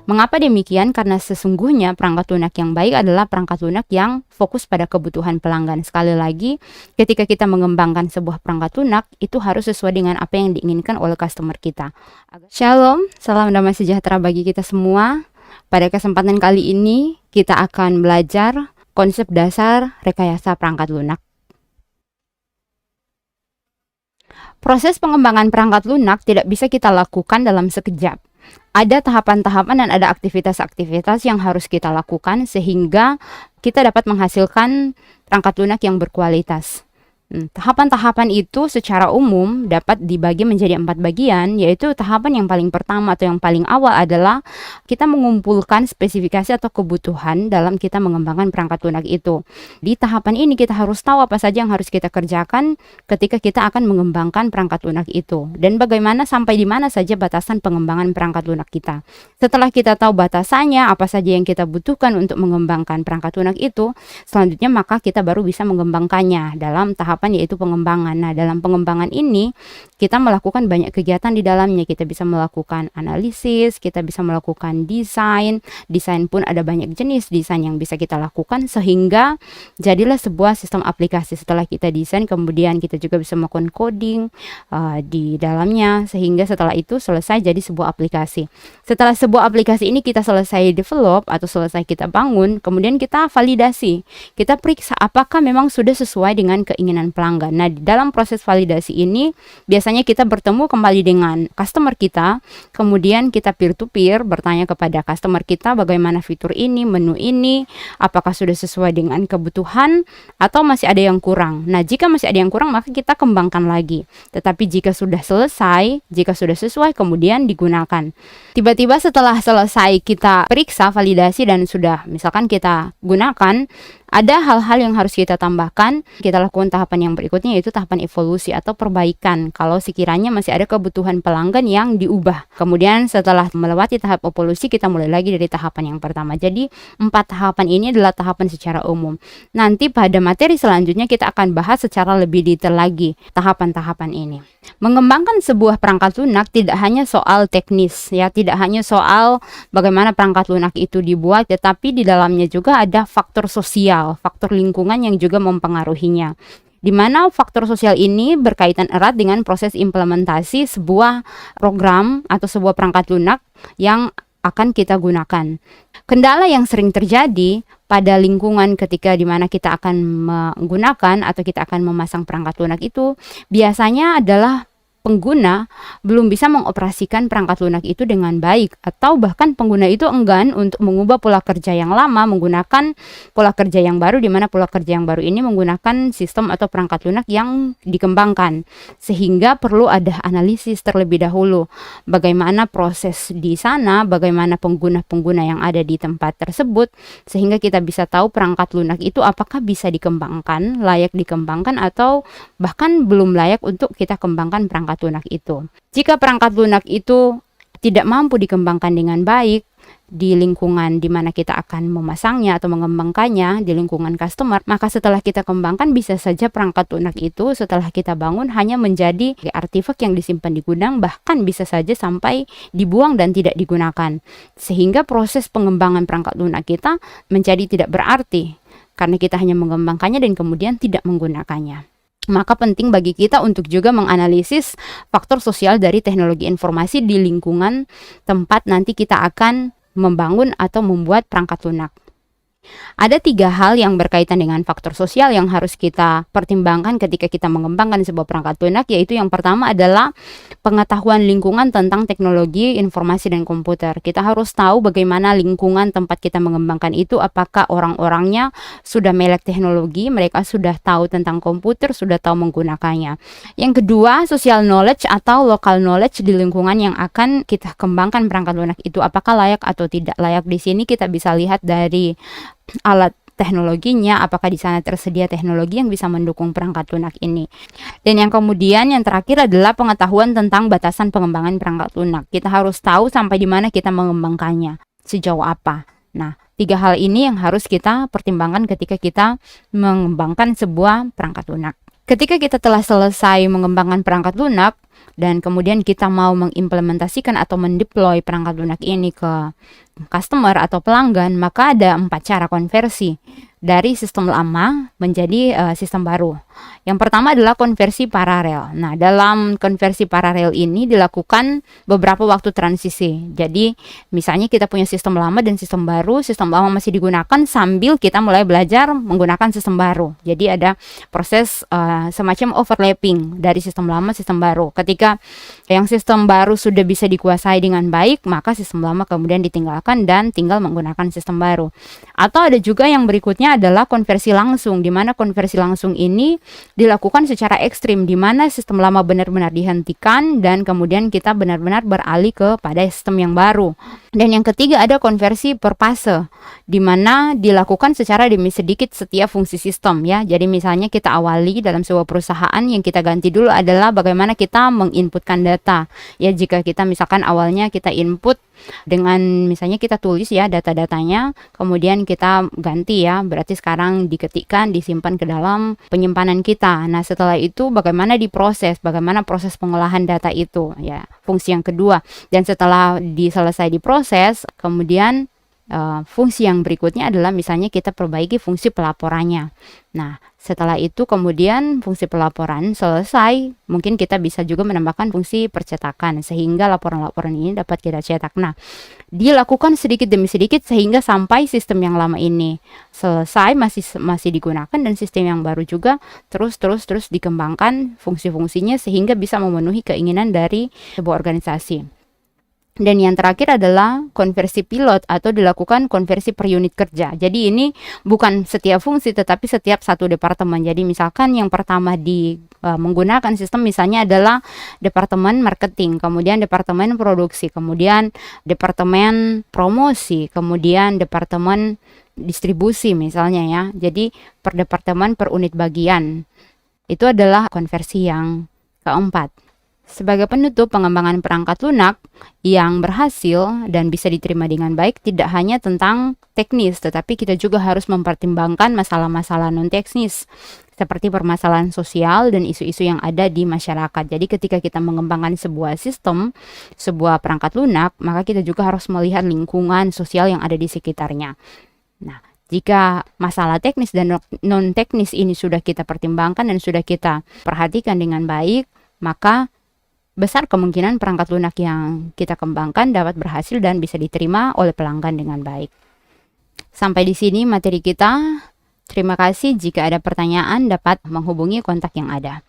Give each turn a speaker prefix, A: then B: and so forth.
A: Mengapa demikian? Karena sesungguhnya perangkat lunak yang baik adalah perangkat lunak yang fokus pada kebutuhan pelanggan. Sekali lagi, ketika kita mengembangkan sebuah perangkat lunak, itu harus sesuai dengan apa yang diinginkan oleh customer kita. Shalom, salam damai sejahtera bagi kita semua. Pada kesempatan kali ini, kita akan belajar konsep dasar rekayasa perangkat lunak. Proses pengembangan perangkat lunak tidak bisa kita lakukan dalam sekejap. Ada tahapan-tahapan dan ada aktivitas-aktivitas yang harus kita lakukan sehingga kita dapat menghasilkan perangkat lunak yang berkualitas. Tahapan-tahapan itu secara umum dapat dibagi menjadi 4 bagian, yaitu tahapan yang paling pertama atau yang paling awal adalah kita mengumpulkan spesifikasi atau kebutuhan dalam kita mengembangkan perangkat lunak itu. Di tahapan ini kita harus tahu apa saja yang harus kita kerjakan ketika kita akan mengembangkan perangkat lunak itu, dan bagaimana sampai di mana saja batasan pengembangan perangkat lunak kita. Setelah kita tahu batasannya, apa saja yang kita butuhkan untuk mengembangkan perangkat lunak itu, selanjutnya maka kita baru bisa mengembangkannya dalam tahapan yaitu pengembangan. Nah, dalam pengembangan ini kita melakukan banyak kegiatan di dalamnya. Kita bisa melakukan analisis, kita bisa melakukan desain. Desain pun ada banyak jenis desain yang bisa kita lakukan sehingga jadilah sebuah sistem aplikasi. Setelah kita desain, kemudian kita juga bisa melakukan coding di dalamnya sehingga setelah itu selesai jadi sebuah aplikasi. Setelah sebuah aplikasi ini kita selesai develop atau selesai kita bangun, kemudian kita validasi. Kita periksa apakah memang sudah sesuai dengan keinginan pelanggan. Nah, di dalam proses validasi ini biasanya kita bertemu kembali dengan customer kita, kemudian kita peer to peer bertanya kepada customer kita bagaimana fitur ini, menu ini, apakah sudah sesuai dengan kebutuhan atau masih ada yang kurang. Nah, jika masih ada yang kurang maka kita kembangkan lagi. Tetapi jika sudah selesai, jika sudah sesuai, kemudian digunakan. Tiba-tiba setelah selesai kita periksa validasi dan sudah misalkan kita gunakan, ada hal-hal yang harus kita tambahkan. Kita lakukan tahapan yang berikutnya, yaitu tahapan evolusi atau perbaikan kalau sekiranya masih ada kebutuhan pelanggan yang diubah. Kemudian setelah melewati tahap evolusi, kita mulai lagi dari tahapan yang pertama. Jadi 4 tahapan ini adalah tahapan secara umum. Nanti pada materi selanjutnya kita akan bahas secara lebih detail lagi tahapan-tahapan ini. Mengembangkan sebuah perangkat lunak tidak hanya soal teknis, ya, tidak hanya soal bagaimana perangkat lunak itu dibuat, tetapi di dalamnya juga ada faktor sosial, faktor lingkungan yang juga mempengaruhinya. Di mana faktor sosial ini berkaitan erat dengan proses implementasi sebuah program atau sebuah perangkat lunak yang akan kita gunakan. Kendala yang sering terjadi pada lingkungan ketika dimana kita akan menggunakan atau kita akan memasang perangkat lunak itu biasanya adalah pengguna belum bisa mengoperasikan perangkat lunak itu dengan baik, atau bahkan pengguna itu enggan untuk mengubah pola kerja yang lama menggunakan pola kerja yang baru, di mana pola kerja yang baru ini menggunakan sistem atau perangkat lunak yang dikembangkan, sehingga perlu ada analisis terlebih dahulu bagaimana proses di sana, bagaimana pengguna-pengguna yang ada di tempat tersebut, sehingga kita bisa tahu perangkat lunak itu apakah bisa dikembangkan, layak dikembangkan, atau bahkan belum layak untuk kita kembangkan perangkat lunak itu. Jika perangkat lunak itu tidak mampu dikembangkan dengan baik di lingkungan di mana kita akan memasangnya atau mengembangkannya di lingkungan customer, maka setelah kita kembangkan bisa saja perangkat lunak itu setelah kita bangun hanya menjadi artefak yang disimpan di gudang, bahkan bisa saja sampai dibuang dan tidak digunakan, sehingga proses pengembangan perangkat lunak kita menjadi tidak berarti karena kita hanya mengembangkannya dan kemudian tidak menggunakannya. Maka penting bagi kita untuk juga menganalisis faktor sosial dari teknologi informasi di lingkungan tempat nanti kita akan membangun atau membuat perangkat lunak. Ada 3 hal yang berkaitan dengan faktor sosial yang harus kita pertimbangkan ketika kita mengembangkan sebuah perangkat lunak, yaitu yang pertama adalah pengetahuan lingkungan tentang teknologi informasi dan komputer. Kita harus tahu bagaimana lingkungan tempat kita mengembangkan itu, apakah orang-orangnya sudah melek teknologi, mereka sudah tahu tentang komputer, sudah tahu menggunakannya. Yang kedua, social knowledge atau local knowledge di lingkungan yang akan kita kembangkan perangkat lunak itu, apakah layak atau tidak layak. Di sini kita bisa lihat dari alat teknologinya, apakah di sana tersedia teknologi yang bisa mendukung perangkat lunak ini. Dan yang kemudian yang terakhir adalah pengetahuan tentang batasan pengembangan perangkat lunak. Kita harus tahu sampai di mana kita mengembangkannya, sejauh apa. Nah, 3 hal ini yang harus kita pertimbangkan ketika kita mengembangkan sebuah perangkat lunak. Ketika kita telah selesai mengembangkan perangkat lunak, dan kemudian kita mau mengimplementasikan atau mendeploy perangkat lunak ini ke customer atau pelanggan, maka ada 4 cara konversi dari sistem lama menjadi sistem baru. Yang pertama adalah konversi paralel. Nah, dalam konversi paralel ini dilakukan beberapa waktu transisi. Jadi, misalnya kita punya sistem lama dan sistem baru, sistem lama masih digunakan sambil kita mulai belajar menggunakan sistem baru. Jadi ada proses semacam overlapping dari sistem lama sistem baru. Ketika yang sistem baru sudah bisa dikuasai dengan baik, maka sistem lama kemudian ditinggalkan dan tinggal menggunakan sistem baru. Atau ada juga yang berikutnya adalah konversi langsung, di mana konversi langsung ini dilakukan secara ekstrim, di mana sistem lama benar-benar dihentikan dan kemudian kita benar-benar beralih kepada sistem yang baru. Dan yang ketiga ada konversi per fase, di mana dilakukan secara demi sedikit setiap fungsi sistem ya. Jadi misalnya kita awali dalam sebuah perusahaan, yang kita ganti dulu adalah bagaimana kita menginputkan data. Ya, jika kita misalkan awalnya kita input dengan misalnya kita tulis ya data-datanya, kemudian kita ganti ya, berarti sekarang diketikkan, disimpan ke dalam penyimpanan kita. Nah, setelah itu bagaimana diproses, bagaimana proses pengolahan data itu ya, fungsi yang kedua. Dan setelah selesai diproses, kemudian fungsi yang berikutnya adalah misalnya kita perbaiki fungsi pelaporannya. Nah, setelah itu kemudian fungsi pelaporan selesai, mungkin kita bisa juga menambahkan fungsi percetakan sehingga laporan-laporan ini dapat kita cetak. Nah, dilakukan sedikit demi sedikit sehingga sampai sistem yang lama ini selesai, masih digunakan, dan sistem yang baru juga terus dikembangkan fungsi-fungsinya sehingga bisa memenuhi keinginan dari sebuah organisasi. Dan yang terakhir adalah konversi pilot atau dilakukan konversi per unit kerja. Jadi ini bukan setiap fungsi tetapi setiap satu departemen. Jadi misalkan yang pertama menggunakan sistem misalnya adalah departemen marketing, kemudian departemen produksi, kemudian departemen promosi, kemudian departemen distribusi misalnya ya. Jadi per departemen per unit bagian. Itu adalah konversi yang keempat. Sebagai penutup, pengembangan perangkat lunak yang berhasil dan bisa diterima dengan baik tidak hanya tentang teknis, tetapi kita juga harus mempertimbangkan masalah-masalah non-teknis seperti permasalahan sosial dan isu-isu yang ada di masyarakat. Jadi ketika kita mengembangkan sebuah sistem, sebuah perangkat lunak, maka kita juga harus melihat lingkungan sosial yang ada di sekitarnya. Nah, jika masalah teknis dan non-teknis ini sudah kita pertimbangkan dan sudah kita perhatikan dengan baik, maka besar kemungkinan perangkat lunak yang kita kembangkan dapat berhasil dan bisa diterima oleh pelanggan dengan baik. Sampai di sini materi kita. Terima kasih. Jika ada pertanyaan dapat menghubungi kontak yang ada.